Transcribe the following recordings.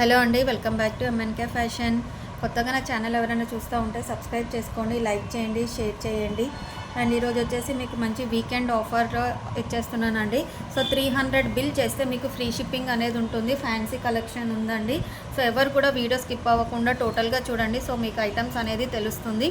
Hello అండి, welcome back to MNK fashion. కొత్తగా నా ఛానల్ ఎవరైనా చూస్తూ ఉంటే సబ్స్క్రైబ్ చేసుకోండి, లైక్ చేయండి, షేర్ చేయండి. అండ్ ఈరోజు వచ్చేసి మీకు మంచి వీకెండ్ ఆఫర్ ఇచ్చేస్తున్నానండి. సో 300 బిల్ చేస్తే మీకు ఫ్రీ షిప్పింగ్ అనేది ఉంటుంది. ఫ్యాన్సీ కలెక్షన్ ఉందండి. సో ఎవరు కూడా వీడియో స్కిప్ అవ్వకుండా టోటల్గా చూడండి. సో మీకు ఐటమ్స్ అనేది తెలుస్తుంది.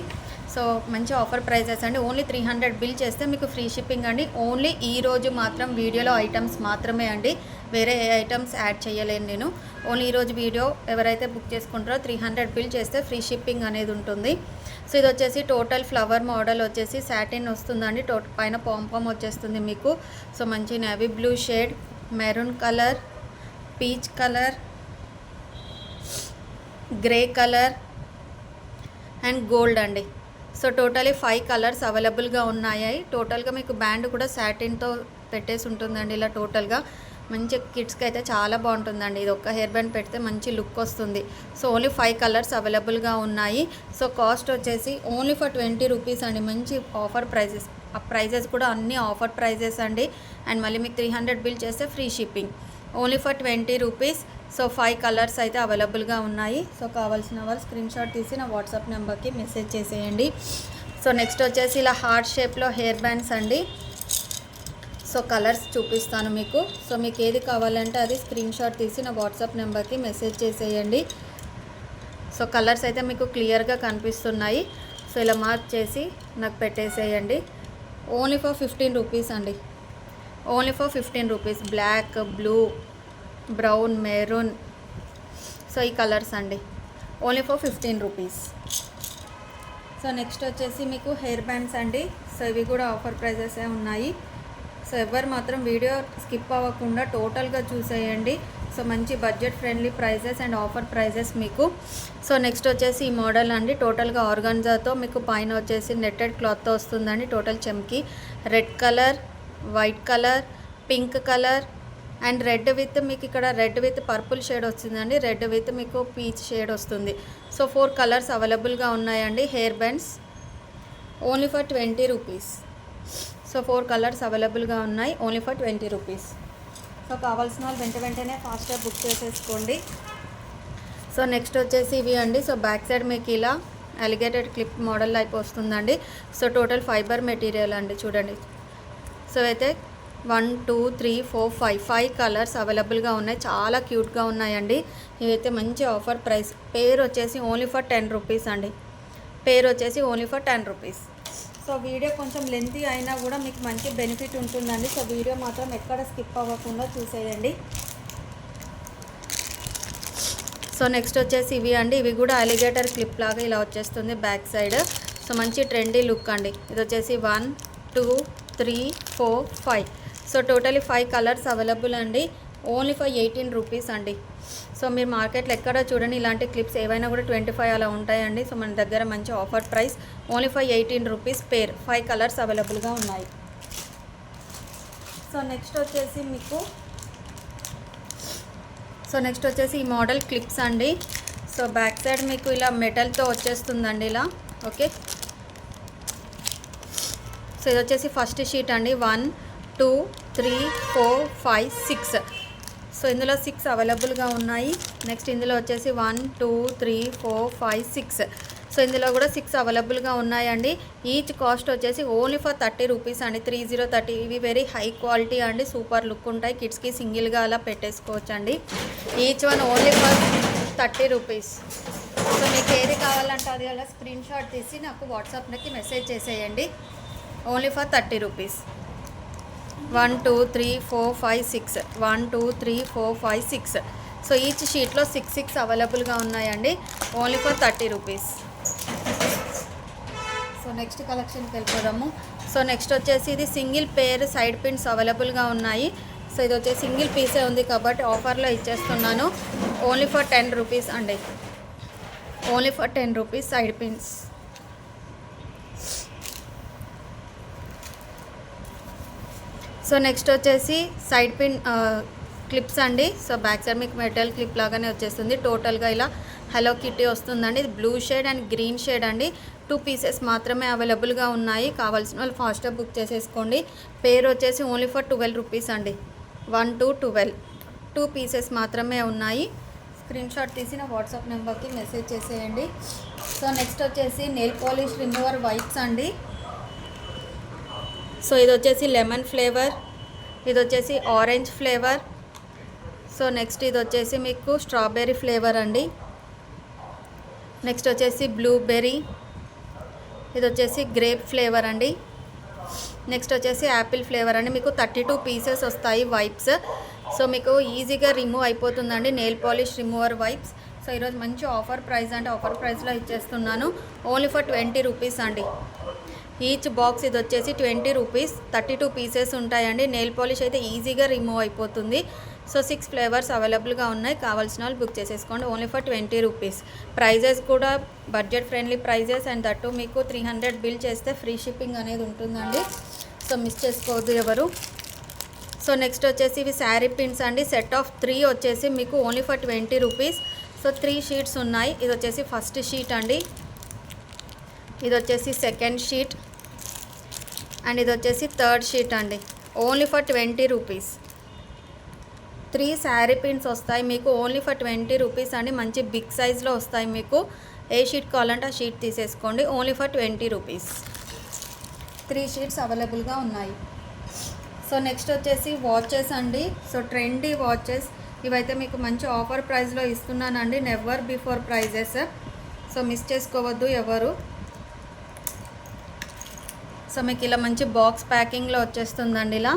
సో మంచి ఆఫర్ ప్రైజెస్ అండి. ఓన్లీ 300 బిల్ చేస్తే మీకు ఫ్రీ షిప్పింగ్ అండి. ఓన్లీ ఈరోజు మాత్రం వీడియోలో ఐటమ్స్ మాత్రమే అండి, వేరే ఏ ఐటమ్స్ యాడ్ చేయలేను నేను. ఓన్లీ ఈరోజు వీడియో ఎవరైతే బుక్ చేసుకుంటారో 300 బిల్ చేస్తే ఫ్రీ షిప్పింగ్ అనేది ఉంటుంది. సో ఇది వచ్చేసి టోటల్ ఫ్లవర్ మోడల్ వచ్చేసి సాటిన్ వస్తుందండి. పైన పాంపామ్ వచ్చేస్తుంది మీకు. సో మంచి navy blue shade, maroon colour, peach colour, grey colour and gold అండి. సో టోటలీ 5 కలర్స్ అవైలబుల్గా ఉన్నాయి. టోటల్గా మీకు బ్యాండ్ కూడా సాటిన్తో పెట్టేసి ఉంటుందండి. ఇలా టోటల్గా మంచి కిడ్స్కి అయితే చాలా బాగుంటుందండి. ఇది ఒక్క హెయిర్ బ్యాండ్ పెడితే మంచి లుక్ వస్తుంది. సో ఓన్లీ 5 కలర్స్ అవైలబుల్గా ఉన్నాయి. సో కాస్ట్ వచ్చేసి ఓన్లీ ఫర్ 20 రూపీస్ అండి. మంచి ఆఫర్ ప్రైజెస్. ఆ ప్రైజెస్ కూడా అన్ని ఆఫర్ ప్రైజెస్ అండి. అండ్ మళ్ళీ మీకు 300 బిల్ చేస్తే free shipping. Only for 20 rupees. So 5 colours అయితే అవైలబుల్గా ఉన్నాయి. సో కావాల్సిన వాళ్ళు స్క్రీన్ షాట్ తీసి నా వాట్సాప్ నెంబర్కి మెసేజ్ చేసేయండి. సో నెక్స్ట్ వచ్చేసి ఇలా హార్ట్ షేప్లో హెయిర్ బ్యాండ్స్ అండి. సో కలర్స్ చూపిస్తాను మీకు. సో మీకు ఏది కావాలంటే అది స్క్రీన్ షాట్ తీసి నా వాట్సాప్ నెంబర్కి మెసేజ్ చేసేయండి. సో కలర్స్ అయితే మీకు క్లియర్గా కనిపిస్తున్నాయి. సో ఇలా మార్క్ చేసి నాకు పెట్టేసేయండి. ఓన్లీ ఫర్ 15 రూపీస్ అండి. Only for 15 rupees. Black, blue, brown, maroon. So ఈ కలర్స్ అండి. Only for 15 rupees. So next వచ్చేసి మీకు హెయిర్ బ్యాండ్స్ అండి. సో ఇవి కూడా ఆఫర్ ప్రైజెసే ఉన్నాయి. సో ఎవరు మాత్రం వీడియో స్కిప్ అవ్వకుండా టోటల్గా చూసేయండి. సో మంచి budget friendly prices and offer prices మీకు. సో నెక్స్ట్ వచ్చేసి ఈ మోడల్ అండి. టోటల్గా ఆర్గాన్జాతో మీకు పైన వచ్చేసి నెట్టెడ్ క్లాత్తో వస్తుందండి. టోటల్ చెమ్కి red colour, white colour, pink colour and red with మీకు ఇక్కడ రెడ్ విత్ పర్పుల్ షేడ్ వస్తుందండి. రెడ్ విత్ మీకు పీచ్ షేడ్ వస్తుంది. సో 4 కలర్స్ అవైలబుల్గా ఉన్నాయండి. Hair bands only for 20 rupees. So 4 colours అవైలబుల్గా ఉన్నాయి. Only for 20 rupees. సో కావాల్సిన వాళ్ళు వెంటనే ఫాస్ట్గా బుక్ చేసేసుకోండి. సో నెక్స్ట్ వచ్చేసి ఇవి అండి. సో బ్యాక్ సైడ్ మీకు ఇలా అలిగేటెడ్ క్లిప్ మోడల్ లైప్ వస్తుందండి. సో టోటల్ ఫైబర్ మెటీరియల్ అండి. చూడండి. సో అయితే 1 2 3 4 5 కలర్స్ అవైలబుల్గా ఉన్నాయి. చాలా క్యూట్గా ఉన్నాయండి. ఇవైతే మంచి ఆఫర్ ప్రైస్. పేరు వచ్చేసి ఓన్లీ ఫర్ 10 రూపీస్ అండి. పేరు వచ్చేసి only for 10 rupees. So video కొంచెం లెంతీ అయినా కూడా మీకు మంచి బెనిఫిట్ ఉంటుందండి. సో వీడియో మాత్రం ఎక్కడ స్కిప్ అవ్వకుండా చూసేయండి. సో నెక్స్ట్ వచ్చేసి ఇవి అండి. ఇవి కూడా అలిగేటర్ క్లిప్ లాగా ఇలా వచ్చేస్తుంది బ్యాక్ సైడ్. సో మంచి ట్రెండీ లుక్ అండి. ఇది వచ్చేసి 1 2 3 4 5. సో టోటలీ 5 కలర్స్ అవైలబుల్ అండి. ఓన్లీ ఫర్ 18 రూపీస్ అండి. సో మీరు మార్కెట్లో ఎక్కడ చూడండి ఇలాంటి క్లిప్స్ ఏవైనా కూడా 25 అలా ఉంటాయండి. సో మన దగ్గర మంచి offer price. Only for 18 rupees pair. 5 colours అవైలబుల్గా ఉన్నాయి. సో నెక్స్ట్ వచ్చేసి ఈ మోడల్ క్లిప్స్ అండి. సో బ్యాక్ సైడ్ మీకు ఇలా మెటల్తో వచ్చేస్తుందండి ఇలా. ఓకే. సో ఇది వచ్చేసి ఫస్ట్ షీట్ అండి. 1 2 3 4 5 6. సో ఇందులో 6 అవైలబుల్గా ఉన్నాయి. నెక్స్ట్ ఇందులో వచ్చేసి 1 2 3 4 5 6. సో ఇందులో కూడా 6 అవైలబుల్గా ఉన్నాయండి. ఈచ్ కాస్ట్ వచ్చేసి ఓన్లీ ఫర్ 30 రూపీస్ అండి. 30. ఇవి వెరీ హై క్వాలిటీ అండి. సూపర్ లుక్ ఉంటాయి. కిడ్స్కి సింగిల్గా అలా పెట్టేసుకోవచ్చు అండి. Each one only for 30 rupees. So మీకు ఏది కావాలంటే అది అలా స్క్రీన్ షాట్ తీసి నాకు వాట్సాప్కి మెసేజ్ చేసేయండి. Only for 30 rupees. 1 2 3 4 5 6. 1 2 3 4 5 6. So each షీట్లో 6 అవైలబుల్గా ఉన్నాయండి. Only for 30 rupees. So next కలెక్షన్కి వెళ్ళిపోదాము. సో నెక్స్ట్ వచ్చేసి ఇది సింగిల్ పేర్ సైడ్ పిన్స్ అవైలబుల్గా ఉన్నాయి. సో ఇది వచ్చేసి సింగిల్ పీసే ఉంది కాబట్టి ఆఫర్లో ఇచ్చేస్తున్నాను. ఓన్లీ ఫర్ 10 రూపీస్ అండి. Only for 10 rupees side pins. So next వచ్చేసి సైడ్ పిన్ క్లిప్స్ అండి. సో బ్యాక్ సైడ్ మీకు మెటల్ క్లిప్ లాగానే వచ్చేస్తుంది. టోటల్గా ఇలా హలో కిటీ వస్తుందండి. ఇది blue shade and green shade అండి. 2 పీసెస్ మాత్రమే అవైలబుల్గా ఉన్నాయి. కావాల్సిన వాళ్ళు ఫాస్ట్గా బుక్ చేసేసుకోండి. పేరు వచ్చేసి ఓన్లీ ఫర్ 12 రూపీస్ అండి. 1 to 12. 2 పీసెస్ మాత్రమే ఉన్నాయి. స్క్రీన్ షాట్ తీసి నా వాట్సాప్ నెంబర్కి మెసేజ్ చేసేయండి. సో నెక్స్ట్ వచ్చేసి నెయిల్ పాలిష్ రిమూవర్ వైప్స్ అండి. సో ఇది వచ్చేసి లెమన్ ఫ్లేవర్, ఇది వచ్చేసి ఆరెంజ్ ఫ్లేవర్, సో నెక్స్ట్ ఇది వచ్చేసి మీకు స్ట్రాబెర్రీ ఫ్లేవర్ అండి. నెక్స్ట్ వచ్చేసి బ్లూబెర్రీ, ఇది వచ్చేసి గ్రేప్ ఫ్లేవర్ అండి. నెక్స్ట్ వచ్చేసి యాపిల్ ఫ్లేవర్ అండి. మీకు 32 పీసెస్ వస్తాయి వైప్స్. సో మీకు ఈజీగా రిమూవ్ అయిపోతుందండి nail polish remover wipes. So ఈరోజు మంచి ఆఫర్ ప్రైస్ అంటే ఆఫర్ ప్రైస్లో ఇచ్చేస్తున్నాను. ఓన్లీ ఫర్ 20 రూపీస్ అండి. ఈచ్ బాక్స్ ఇది వచ్చేసి 20 రూపీస్. 32 పీసెస్ ఉంటాయండి. నెయిల్ పాలిష్ అయితే ఈజీగా రిమూవ్ అయిపోతుంది. సో 6 ఫ్లేవర్స్ అవైలబుల్గా ఉన్నాయి. కావాల్సిన వాళ్ళు బుక్ చేసేసుకోండి. Only for 20 rupees. ప్రైజెస్ కూడా budget friendly prices and that మీకు 300 బిల్ చేస్తే ఫ్రీ షిప్పింగ్ అనేది ఉంటుందండి. సో మిస్ చేసుకోవద్దు ఎవరు. సో నెక్స్ట్ వచ్చేసి ఇవి శారీ పిన్స్ అండి. సెట్ ఆఫ్ 3 వచ్చేసి మీకు only for 20 rupees. So 3 sheets ఉన్నాయి. ఇది వచ్చేసి ఫస్ట్ షీట్ అండి, ఇది వచ్చేసి సెకండ్ షీట్ అండ్ ఇది వచ్చేసి థర్డ్ షీట్ అండి. Only for 20 rupees. 3 sari pins వస్తాయి మీకు ఓన్లీ ఫర్ 20 రూపీస్ అండి. మంచి బిగ్ సైజ్లో వస్తాయి మీకు. ఏ షీట్ కావాలంటే ఆ షీట్ తీసేసుకోండి. Only for 20 rupees. 3 షీట్స్ అవైలబుల్గా ఉన్నాయి. సో నెక్స్ట్ వచ్చేసి వాచెస్ అండి. సో ట్రెండీ వాచెస్ ఇవైతే మీకు మంచి ఆఫర్ ప్రైస్లో ఇస్తున్నానండి. Never before prices. So miss చేసుకోవద్దు ఎవరు. సో మీకు ఇలా మంచి బాక్స్ ప్యాకింగ్లో వచ్చేస్తుందండి ఇలా.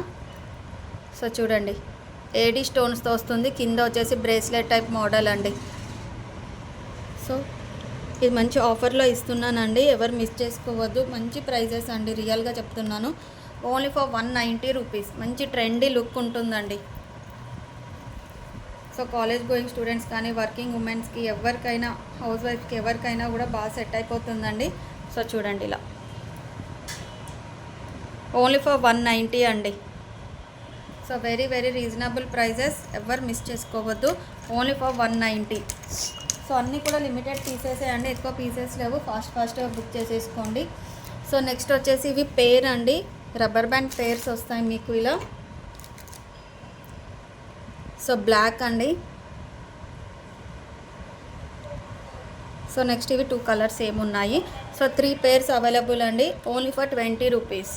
సో చూడండి, ఏడీ స్టోన్స్తో వస్తుంది. కింద వచ్చేసి బ్రేస్లెట్ టైప్ మోడల్ అండి. సో ఇది మంచి ఆఫర్లో ఇస్తున్నానండి. ఎవరు మిస్ చేసుకోవద్దు. మంచి ప్రైజెస్ అండి, రియల్గా చెప్తున్నాను. Only for 190 rupees. మంచి ట్రెండీ లుక్ ఉంటుందండి. సో కాలేజ్ గోయింగ్ స్టూడెంట్స్ కానీ వర్కింగ్ ఉమెన్స్కి ఎవరికైనా హౌస్ వైఫ్కి ఎవరికైనా కూడా బాగా సెట్ అయిపోతుందండి. సో చూడండి ఇలా ఓన్లీ ఫర్ 190 అండి. So very very reasonable prices. ఎవరు మిస్ చేసుకోవద్దు. Only for 190. సో అన్నీ కూడా లిమిటెడ్ పీసెసే అండి, ఎక్కువ పీసెస్ లేవు. ఫాస్ట్గా బుక్ చేసేసుకోండి. సో నెక్స్ట్ వచ్చేసి ఇవి పేర్ అండి. రబ్బర్ బ్యాండ్ పేర్స్ వస్తాయి మీకు ఇలా. సో బ్లాక్ అండి. సో నెక్స్ట్ ఇవి 2 కలర్స్ ఏమున్నాయి. సో 3 పేర్స్ అవైలబుల్ అండి. Only for 20 rupees.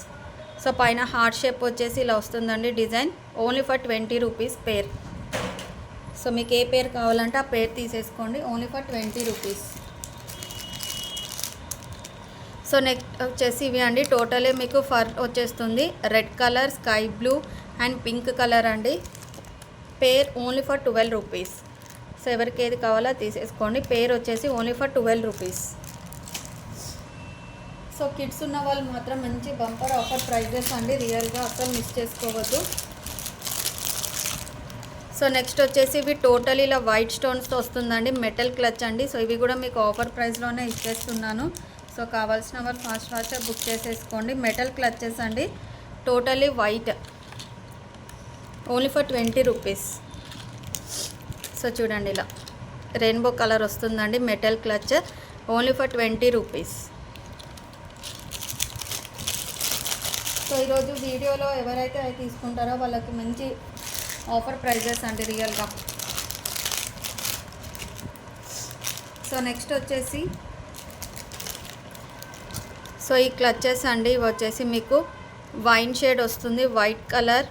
సో పైన హార్ట్ షేప్ వచ్చేసి ఇలా వస్తుందండి design. Only for 20 rupees pair. So మీకు ఏ పేర్ కావాలంటే ఆ పేర్ తీసేసుకోండి. Only for 20 rupees. So next వచ్చేసి ఇవి అండి. టోటలీ మీకు ఫర్ వచ్చేస్తుంది red colour, sky blue and pink colour అండి. పేర్ ఓన్లీ ఫర్ 12 రూపీస్. సో ఎవరికి ఏది కావాలో తీసేసుకోండి. పేర్ వచ్చేసి only for 12 rupees. So kids ఉన్న వాళ్ళు మాత్రం మంచి బంపర్ ఆఫర్ ప్రైజెస్ అండి, రియల్గా అసలు మిస్ చేసుకోవద్దు. సో నెక్స్ట్ వచ్చేసి ఇవి టోటల్ ఇలా వైట్ స్టోన్స్తో వస్తుందండి. మెటల్ క్లచ్ అండి. సో ఇవి కూడా మీకు ఆఫర్ ప్రైస్లోనే ఇచ్చేస్తున్నాను. సో కావాల్సిన వాళ్ళు ఫాస్ట్గా బుక్ చేసేసుకోండి. మెటల్ క్లచెస్ అండి, totally white. Only for 20 rupees. So చూడండి ఇలా రెయిన్బో కలర్ వస్తుందండి. Metal clutch only for 20 rupees. So ఈరోజు వీడియోలో ఎవరైతే తీసుకుంటారో వాళ్ళకి మంచి ఆఫర్ ప్రైజెస్ అండి రియల్గా. సో నెక్స్ట్ వచ్చేసి సో ఈ క్లచెస్ అండి. ఇవి వచ్చేసి మీకు వైన్ షేడ్ వస్తుంది, వైట్ కలర్.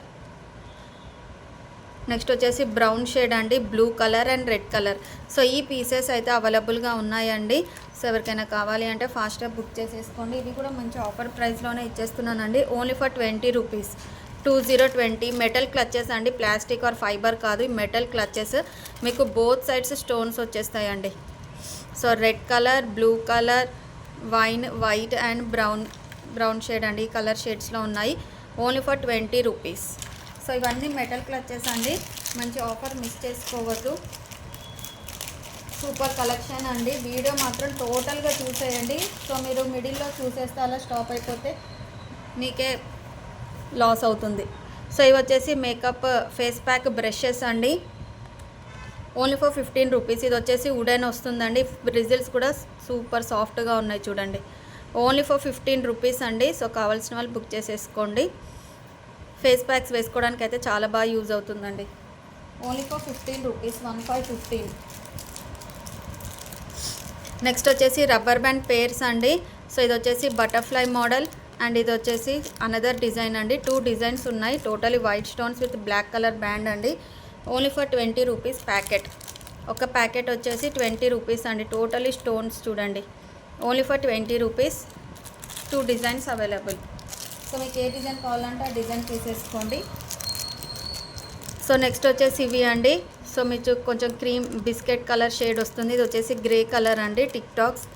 నెక్స్ట్ వచ్చేసి బ్రౌన్ షేడ్ అండి, blue colour and red colour. So ఈ పీసెస్ అయితే అవైలబుల్గా ఉన్నాయండి. సో ఎవరికైనా కావాలి అంటే ఫాస్ట్గా బుక్ చేసేసుకోండి. ఇవి కూడా మంచి ఆఫర్ ప్రైస్లోనే ఇచ్చేస్తున్నానండి. Only for 20 rupees. 2020 metal clutches అండి, ప్లాస్టిక్ ఆర్ ఫైబర్ కాదు. మెటల్ క్లచెస్ మీకు బోత్ సైడ్స్ స్టోన్స్ వచ్చేస్తాయండి. So red colour, blue colour, wine, white and brown shade అండి. ఈ కలర్ షేడ్స్లో ఉన్నాయి. Only for 20 rupees. సో ఇవన్నీ మెటల్ క్లచెస్ అండి, మంచి ఆఫర్ మిస్ చేసుకోవద్దు. సూపర్ కలెక్షన్ అండి. వీడియో మాత్రం టోటల్గా చూసేయండి. సో మీరు మిడిల్లో చూసేస్తే అలా స్టాప్ అయిపోతే మీకే లాస్ అవుతుంది. సో ఇవి వచ్చేసి మేకప్ ఫేస్ ప్యాక్ బ్రషెస్ అండి. Only for 15 rupees. ఇది వచ్చేసి వుడెన్ వస్తుందండి. బ్రిజిల్స్ కూడా సూపర్ సాఫ్ట్గా ఉన్నాయి చూడండి. ఓన్లీ ఫర్ 15 రూపీస్ అండి. సో కావాల్సిన వాళ్ళు బుక్ చేసేసుకోండి. ఫేస్ ప్యాక్స్ వేసుకోవడానికి అయితే చాలా బాగా యూజ్ అవుతుందండి. Only for 15 rupees, 1515. నెక్స్ట్ వచ్చేసి రబ్బర్ బ్యాండ్ పేర్స్ అండి. సో ఇది వచ్చేసి బటర్ఫ్లై మోడల్ అండ్ ఇది వచ్చేసి అనదర్ డిజైన్ అండి. 2 డిజైన్స్ ఉన్నాయి. Totally white stones with black colour band అండి. Only for 20 rupees packet. ఒక ప్యాకెట్ వచ్చేసి 20 రూపీస్ అండి. టోటలీ స్టోన్స్ చూడండి. Only for 20 rupees. 2 designs available. So మీకు ఏ డిజైన్ కావాలంటే ఆ డిజైన్ తీసేసుకోండి. సో నెక్స్ట్ వచ్చేసి ఇవి అండి. సో మీకు కొంచెం క్రీమ్ బిస్కెట్ కలర్ షేడ్ వస్తుంది. ఇది వచ్చేసి గ్రే కలర్ అండి, టిక్ టాక్స్.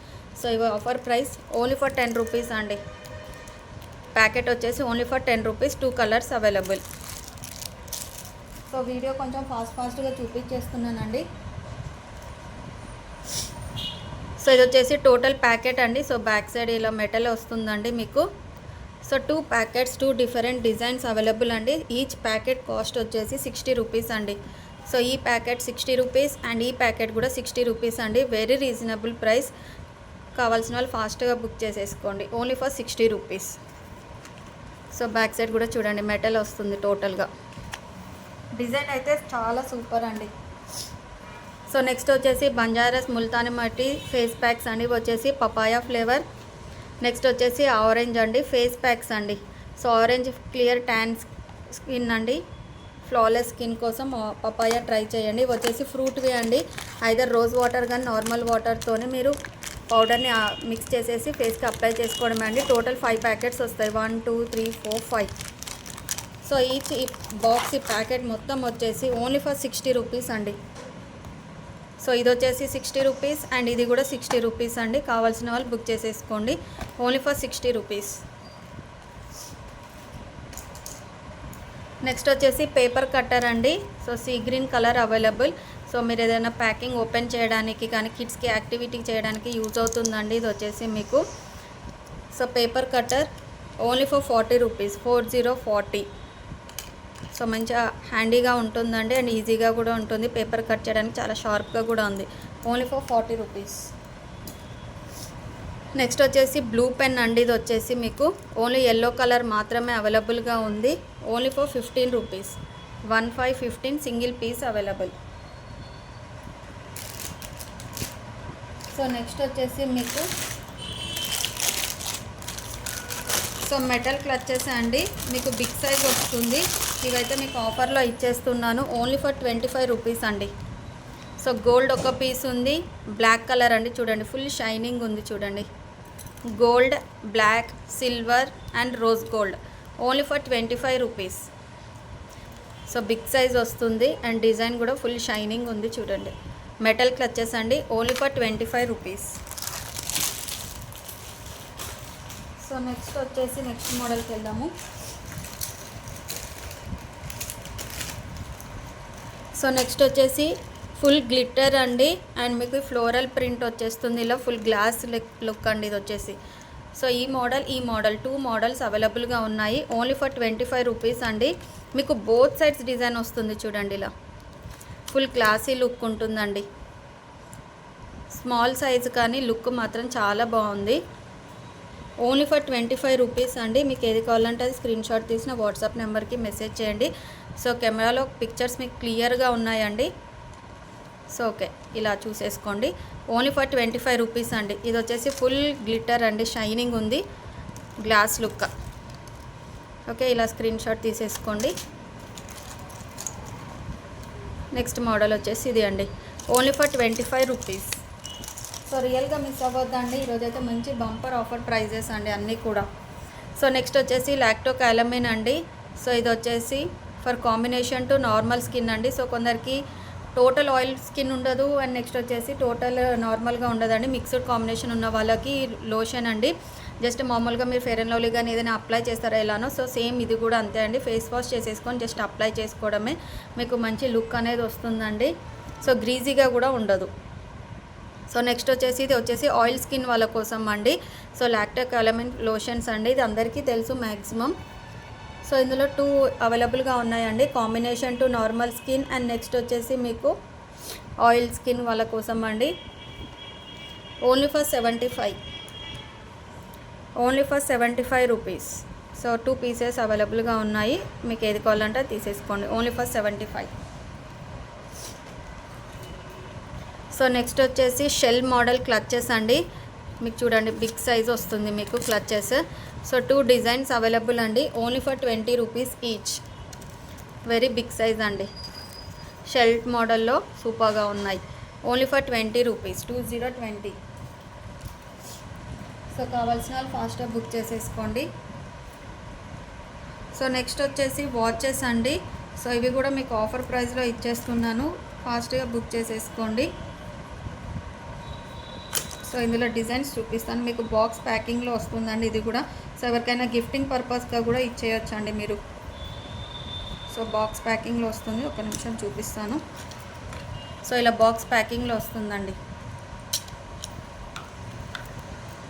సో ఇవి offer price only for 10 rupees అండి. ప్యాకెట్ వచ్చేసి only for 10 rupees. 2 colours available. So video కొంచెం ఫాస్ట్గా చూపించేస్తున్నానండి. సో ఇది వచ్చేసి టోటల్ ప్యాకెట్ అండి. సో బ్యాక్ సైడ్ ఇలా మెటల్ వస్తుందండి మీకు. So 2 packets, 2 different designs available అండి. ఈచ్ ప్యాకెట్ కాస్ట్ వచ్చేసి 60 రూపీస్ అండి. సో ఈ ప్యాకెట్ 60 రూపీస్ అండ్ ఈ ప్యాకెట్ కూడా 60 రూపీస్ అండి. Very reasonable price. కావాల్సిన వాళ్ళు ఫాస్ట్గా బుక్ చేసేసుకోండి. Only for 60 rupees. So back side కూడా చూడండి మెటల్ వస్తుంది టోటల్గా. డిజైన్ అయితే చాలా సూపర్ అండి. సో నెక్స్ట్ వచ్చేసి బంజారాస్ ముల్తానీ మట్టి ఫేస్ ప్యాక్స్ అండి. ఇవి వచ్చేసి పపాయా ఫ్లేవర్. నెక్స్ట్ వచ్చేసి ఆరెంజ్ అండి, ఫేస్ ప్యాక్స్ అండి. So orange clear tan skin అండి, ఫ్లాలెస్ స్కిన్ కోసం పపాయా ట్రై చేయండి. ఇవి వచ్చేసి ఫ్రూట్వి అండి. ఐదర్ రోజ్ వాటర్ కానీ నార్మల్ వాటర్తోనే మీరు పౌడర్ని మిక్స్ చేసేసి ఫేస్కి అప్లై చేసుకోవడమే అండి. టోటల్ 5 ప్యాకెట్స్ వస్తాయి. 1 2 3 4 5. సో ఈచ్ ఈ బాక్స్ ఈ ప్యాకెట్ మొత్తం వచ్చేసి ఓన్లీ ఫర్ 60 రూపీస్ అండి. సో ఇది వచ్చేసి 60 రూపీస్ అండ్ ఇది కూడా 60 రూపీస్ అండి. కావాల్సిన వాళ్ళు బుక్ చేసేసుకోండి. Only for 60 rupees. నెక్స్ట్ వచ్చేసి పేపర్ కట్టర్ అండి. So sea green colour available. So మీరు ఏదైనా ప్యాకింగ్ ఓపెన్ చేయడానికి కానీ కిడ్స్కి యాక్టివిటీ చేయడానికి యూజ్ అవుతుందండి. ఇది వచ్చేసి మీకు so paper cutter only for 40 rupees, 40. So మంచిగా హ్యాండీగా ఉంటుందండి అండ్ ఈజీగా కూడా ఉంటుంది. పేపర్ కట్ చేయడానికి చాలా షార్ప్గా కూడా ఉంది. Only for 40 rupees. నెక్స్ట్ వచ్చేసి బ్లూ పెన్ అండి. ఇది వచ్చేసి మీకు ఓన్లీ ఎల్లో కలర్ మాత్రమే అవైలబుల్గా ఉంది. Only for 15 rupees. 15 single piece available. So next వచ్చేసి మీకు సో మెటల్ క్లచెస్ అండి. మీకు బిగ్ సైజ్ వస్తుంది. ఇవైతే మీకు ఆఫర్లో ఇచ్చేస్తున్నాను. ఓన్లీ ఫర్ 25 రూపీస్ అండి. సో గోల్డ్ ఒక పీస్ ఉంది, బ్లాక్ కలర్ అండి. చూడండి ఫుల్ షైనింగ్ ఉంది చూడండి. Gold, black, silver and rose gold. Only for 25 rupees. So big size వస్తుంది అండ్ డిజైన్ కూడా ఫుల్ షైనింగ్ ఉంది చూడండి. మెటల్ క్లచెస్ అండి. Only for 25 rupees. So next వచ్చేసి నెక్స్ట్ మోడల్కి వెళ్దాము. సో నెక్స్ట్ వచ్చేసి ఫుల్ గ్లిట్టర్ అండి అండ్ మీకు ఫ్లోరల్ ప్రింట్ వచ్చేస్తుంది. ఇలా ఫుల్ గ్లాస్ లుక్ అండి ఇది వచ్చేసి. సో ఈ మోడల్ 2 మోడల్స్ అవైలబుల్గా ఉన్నాయి. ఓన్లీ ఫర్ 25 రూపీస్ అండి. మీకు బోత్ సైడ్స్ డిజైన్ వస్తుంది చూడండి. ఇలా ఫుల్ క్లాసీ లుక్ ఉంటుందండి. స్మాల్ సైజ్ కానీ లుక్ మాత్రం చాలా బాగుంది. ఓన్లీ ఫర్ 25 రూపీస్ అండి. మీకు ఏది కావాలంటే అది స్క్రీన్ షాట్ తీసిన వాట్సాప్ నెంబర్కి మెసేజ్ చేయండి. సో కెమెరాలో పిక్చర్స్ మీకు క్లియర్గా ఉన్నాయండి. సో ఓకే, ఇలా చూసేసుకోండి. ఓన్లీ ఫర్ 25 రూపీస్ అండి. ఇది వచ్చేసి ఫుల్ గ్లిటర్ అండి, షైనింగ్ ఉంది, గ్లాస్ లుక్. ఓకే, ఇలా స్క్రీన్ షాట్ తీసేసుకోండి. నెక్స్ట్ మోడల్ వచ్చేసి ఇది అండి. Only for 25 rupees. సో రియల్గా మిస్ అవ్వద్దండి. ఈరోజైతే మంచి బంపర్ ఆఫర్ ప్రైజెస్ అండి అన్నీ కూడా. సో నెక్స్ట్ వచ్చేసి లాక్టో క్యాలమిన్ అండి. సో ఇది వచ్చేసి for combination to normal skin అండి. సో కొందరికి టోటల్ ఆయిల్ స్కిన్ ఉండదు అండ్ నెక్స్ట్ వచ్చేసి టోటల్ నార్మల్గా ఉండదండి. మిక్స్డ్ కాంబినేషన్ ఉన్న వాళ్ళకి లోషన్ అండి. జస్ట్ మామూలుగా మీరు ఫెయిర్ అండ్ లవ్లీ కానీ ఏదైనా అప్లై చేస్తారా ఎలానో, సో సేమ్ ఇది కూడా అంతే అండి. ఫేస్ వాష్ చేసేసుకొని జస్ట్ అప్లై చేసుకోవడమే. మీకు మంచి లుక్ అనేది వస్తుందండి. సో గ్రీజీగా కూడా ఉండదు. సో నెక్స్ట్ వచ్చేసి ఇది వచ్చేసి ఆయిల్ స్కిన్ వాళ్ళ కోసం అండి. సో లాక్టో క్యాలమిన్ లోషన్స్ అండి. ఇది అందరికీ తెలుసు మ్యాక్సిమం. సో ఇందులో 2 అవైలబుల్గా ఉన్నాయండి. Combination to normal skin and next వచ్చేసి మీకు ఆయిల్ స్కిన్ వాళ్ళ కోసం అండి. Only for 75 rupees. So 2 pieces అవైలబుల్గా ఉన్నాయి. మీకు ఏది కావాలంటే తీసేసుకోండి. Only for 75. సో నెక్స్ట్ వచ్చేసి షెల్ మోడల్ క్లచెస్ అండి. మీకు చూడండి బిగ్ సైజ్ వస్తుంది మీకు క్లచెస్. సో 2 డిజైన్స్ అవైలబుల్ అండి. Only for 20 rupees each. Very big size అండి. షెల్ మోడల్లో సూపర్గా ఉన్నాయి. Only for 20 rupees, 2020. సో కావాల్సిన వాళ్ళు ఫాస్ట్గా బుక్ చేసేసుకోండి. సో నెక్స్ట్ వచ్చేసి వాచెస్ అండి. సో ఇవి కూడా మీకు ఆఫర్ ప్రైస్లో ఇచ్చేస్తున్నాను, ఫాస్ట్గా బుక్ చేసేసుకోండి. సో ఇందులో డిజైన్స్ చూపిస్తాను మీకు. బాక్స్ ప్యాకింగ్లో వస్తుందండి ఇది కూడా. సో ఎవరికైనా గిఫ్టింగ్ పర్పస్గా కూడా ఇచ్చేయచ్చండి మీరు. సో బాక్స్ ప్యాకింగ్లో వస్తుంది, ఒక నిమిషం చూపిస్తాను. సో ఇలా బాక్స్ ప్యాకింగ్లో వస్తుందండి.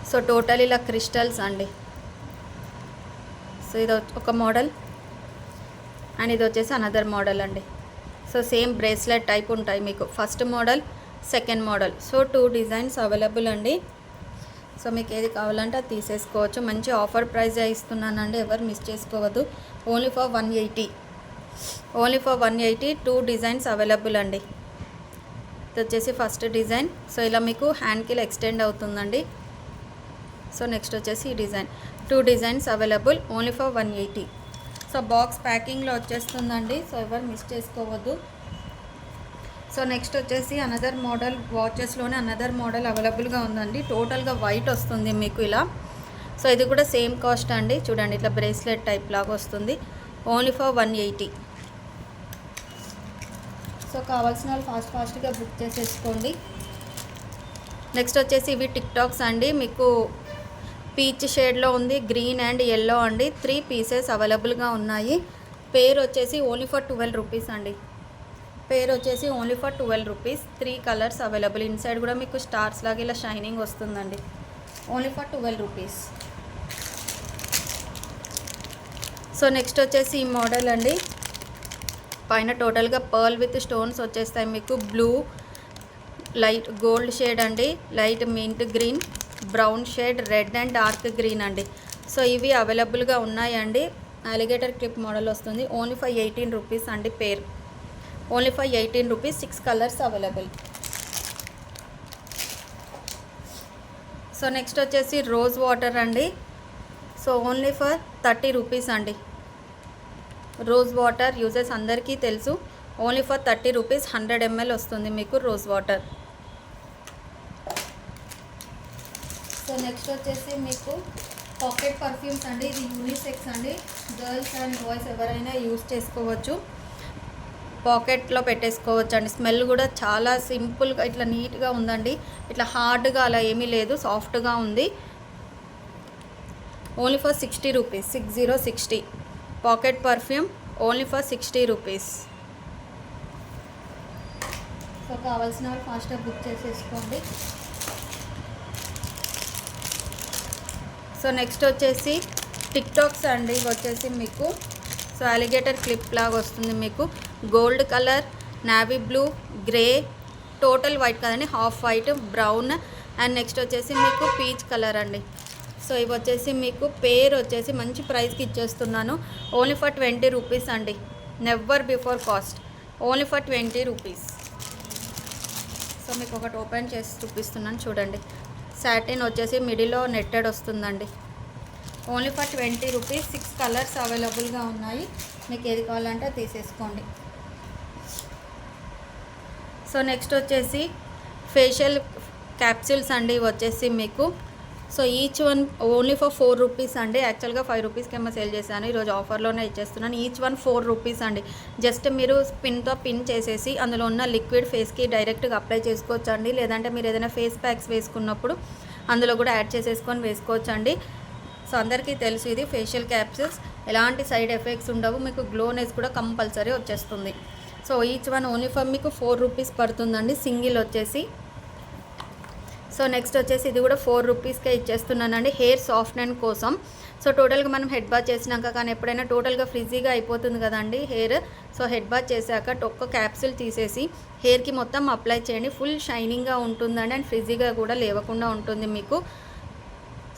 సో టోటల్ ఇలా క్రిస్టల్స్ అండి. సో ఇది ఒక మోడల్ అండ్ ఇది వచ్చేసి అనదర్ మోడల్ అండి. సో సేమ్ బ్రేస్లెట్ టైప్ ఉంటాయి మీకు. First model, second model. So 2 designs available అండి. సో మీకు ఏది కావాలంటే అది తీసేసుకోవచ్చు. మంచి ఆఫర్ ప్రైజ్ ఇస్తున్నానండి, ఎవరు మిస్ చేసుకోవద్దు. Only for 180. Only for 180 2 designs available అండి. ఇది వచ్చేసి ఫస్ట్ డిజైన్. సో ఇలా మీకు హ్యాండ్కి ఎక్స్టెండ్ అవుతుందండి. సో నెక్స్ట్ వచ్చేసి ఈ design. 2 designs available only for 180. So box ప్యాకింగ్లో వచ్చేస్తుందండి. సో ఎవరు మిస్ చేసుకోవద్దు. సో నెక్స్ట్ వచ్చేసి అనదర్ మోడల్, వాచెస్లోనే అనదర్ మోడల్ అవైలబుల్గా ఉందండి. టోటల్గా వైట్ వస్తుంది మీకు ఇలా. సో ఇది కూడా సేమ్ కాస్ట్ అండి. చూడండి ఇట్లా బ్రేస్లెట్ టైప్ లాగా వస్తుంది. Only for 180. సో కావాల్సిన వాళ్ళు ఫాస్ట్గా బుక్ చేసేసుకోండి. నెక్స్ట్ వచ్చేసి ఇవి టిక్ టాక్స్ అండి. మీకు పీచ్ షేడ్లో ఉంది, గ్రీన్ అండ్ ఎల్లో అండి. 3 పీసెస్ అవైలబుల్గా ఉన్నాయి. పేరు వచ్చేసి ఓన్లీ ఫర్ 12 రూపీస్ అండి. పేరు వచ్చేసి only for 12 rupees. 3 colours available. Inside కూడా మీకు స్టార్స్ లాగా ఇలా షైనింగ్ వస్తుందండి. Only for 12 rupees. So next వచ్చేసి ఈ మోడల్ అండి. పైన టోటల్గా పర్ల్ విత్ స్టోన్స్ వచ్చేస్తాయి మీకు. బ్లూ, లైట్ గోల్డ్ షేడ్ అండి, light mint green, brown shade, red and dark green అండి. సో ఇవి అవైలబుల్గా ఉన్నాయండి. అలిగేటర్ క్లిప్ మోడల్ వస్తుంది. ఓన్లీ ఫర్ 18 రూపీస్ అండి పేరు. Only for 18 rupees. 6 colours available. So next వచ్చేసి రోజ్ వాటర్ అండి. సో ఓన్లీ ఫర్ 30 రూపీస్ అండి. రోజ్ వాటర్ యూజెస్ అందరికీ తెలుసు. Only for 30 rupees. 100 ml వస్తుంది మీకు రోజ్ వాటర్. సో నెక్స్ట్ వచ్చేసి మీకు పాకెట్ పర్ఫ్యూమ్స్ అండి. ఇది యూనిసెక్స్ అండి. గర్ల్స్ అండ్ బాయ్స్ ఎవరైనా యూజ్ చేసుకోవచ్చు. పాకెట్లో పెట్టేసుకోవచ్చు అండి. స్మెల్ కూడా చాలా సింపుల్గా ఇట్లా నీట్గా ఉందండి. ఇట్లా హార్డ్గా అలా ఏమీ లేదు, సాఫ్ట్గా ఉంది. Only for 60 rupees. 60 pocket perfume only for 60 rupees. So కావాల్సిన వాళ్ళు ఫాస్ట్గా బుక్ చేసేసుకోండి. సో నెక్స్ట్ వచ్చేసి టిక్ టాక్స్ అండి. ఇవి వచ్చేసి మీకు సో అలిగేటర్ క్లిప్ లాగా వస్తుంది మీకు. Gold colour, navy blue, grey, total white కదండి, half white, brown and next వచ్చేసి మీకు పీచ్ కలర్ అండి. సో ఇవి వచ్చేసి మీకు పేరు వచ్చేసి మంచి ప్రైస్కి ఇచ్చేస్తున్నాను. ఓన్లీ ఫర్ 20 రూపీస్ అండి. Never before cost. Only for 20 rupees. So మీకు ఒకటి ఓపెన్ చేసి చూపిస్తున్నాను చూడండి. సాటిన్ వచ్చేసి మిడిల్లో నెట్టెడ్ వస్తుందండి. Only for 20 rupees. 6 కలర్స్ అవైలబుల్గా ఉన్నాయి. మీకు ఏది కావాలంటే తీసేసుకోండి. సో నెక్స్ట్ వచ్చేసి ఫేషియల్ క్యాప్సూల్స్ అండి. ఇవి వచ్చేసి మీకు so each one only for 4 rupees అండి. యాక్చువల్గా 5 రూపీస్కి ఏమో సేల్ చేశాను, ఈరోజు ఆఫర్లోనే ఇచ్చేస్తున్నాను. ఈచ్ వన్ 4 రూపీస్ అండి. జస్ట్ మీరు పిన్తో పిన్ చేసేసి అందులో ఉన్న లిక్విడ్ ఫేస్కి డైరెక్ట్గా అప్లై చేసుకోవచ్చు అండి. లేదంటే మీరు ఏదైనా ఫేస్ ప్యాక్స్ వేసుకున్నప్పుడు అందులో కూడా యాడ్ చేసేసుకొని వేసుకోవచ్చు అండి. సో అందరికీ తెలుసు ఇది ఫేషియల్ క్యాప్సూల్స్. ఎలాంటి సైడ్ ఎఫెక్ట్స్ ఉండవు. మీకు గ్లోనెస్ కూడా కంపల్సరీ వచ్చేస్తుంది. So each one only for మీకు 4 రూపీస్ పడుతుందండి సింగిల్ వచ్చేసి. సో నెక్స్ట్ వచ్చేసి ఇది కూడా 4 రూపీస్కే ఇచ్చేస్తున్నానండి హెయిర్ సాఫ్ట్నెన్ కోసం. సో టోటల్గా మనం హెడ్ బాత్ చేసినాక కానీ ఎప్పుడైనా టోటల్గా ఫ్రిజీగా అయిపోతుంది కదండి హెయిర్. సో హెడ్ బాత్ చేశాక ఒక్క క్యాప్సూల్ తీసేసి హెయిర్కి మొత్తం అప్లై చేయండి. ఫుల్ షైనింగ్గా ఉంటుందండి అండ్ ఫ్రిజీగా కూడా లేవకుండా ఉంటుంది మీకు.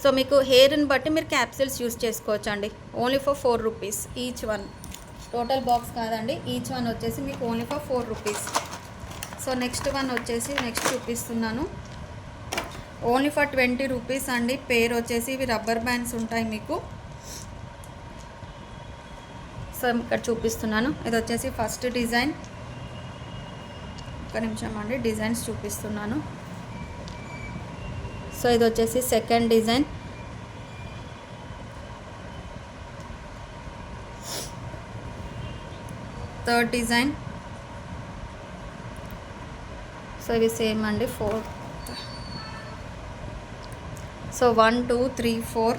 సో మీకు హెయిర్ని బట్టి మీరు క్యాప్సూల్స్ యూస్ చేసుకోవచ్చు అండి. Only for 4 rupees each one. Total box కాదండి, ఈచ్ వన్ వచ్చేసి మీకు only for 4 rupees. So next one వచ్చేసి నెక్స్ట్ చూపిస్తున్నాను. ఓన్లీ ఫర్ 20 రూపీస్ అండి. పేరు వచ్చేసి ఇవి రబ్బర్ బ్యాండ్స్ ఉంటాయి మీకు. సో ఇక్కడ చూపిస్తున్నాను. ఇది వచ్చేసి ఫస్ట్ డిజైన్. ఒక నిమిషం అండి, డిజైన్స్ చూపిస్తున్నాను. సో ఇది వచ్చేసి second design. Third design. So ఇవి సేమ్ అండి. ఫోర్త్. సో 1 2 3 4.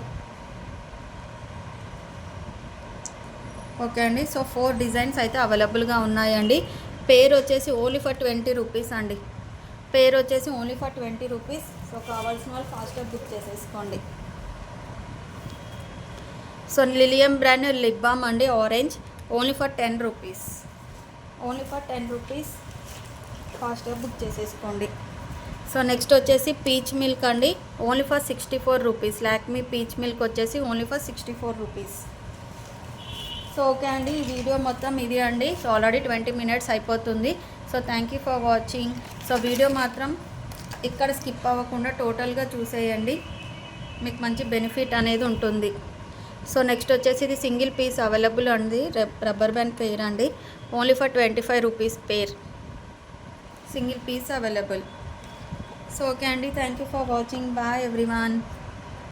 ఓకే అండి. సో 4 డిజైన్స్ అయితే అవైలబుల్గా ఉన్నాయండి. పేరు వచ్చేసి ఓన్లీ ఫర్ 20 రూపీస్ అండి. పేరు వచ్చేసి ఓన్లీ ఫర్ 20 రూపీస్. సో కావాల్సిన వాళ్ళు ఫాస్ట్గా బుక్ చేసేసుకోండి. So Lilium brand lip balm అండి, orange, only for 10 rupees. Only for 10 rupees. ఫాస్ట్గా బుక్ చేసేసుకోండి. సో నెక్స్ట్ వచ్చేసి పీచ్ మిల్క్ అండి, only for 64 rupees. Lakme peach milk వచ్చేసి only for 64 rupees. So okay అండి, ఈ వీడియో మొత్తం ఇది అండి. సో ఆల్రెడీ 20 మినిట్స్ అయిపోతుంది. So thank you for watching. So video మాత్రం ఇక్కడ స్కిప్ అవ్వకుండా టోటల్గా చూసేయండి, మీకు మంచి బెనిఫిట్ అనేది ఉంటుంది. సో నెక్స్ట్ వచ్చేసి ఇది సింగిల్ పీస్ అవైలబుల్ అండి, రబ్బర్ బ్యాండ్ పేర్ అండి, only for 25 rupees pair. Single piece available. So okay అండి, thank you for watching. Bye everyone.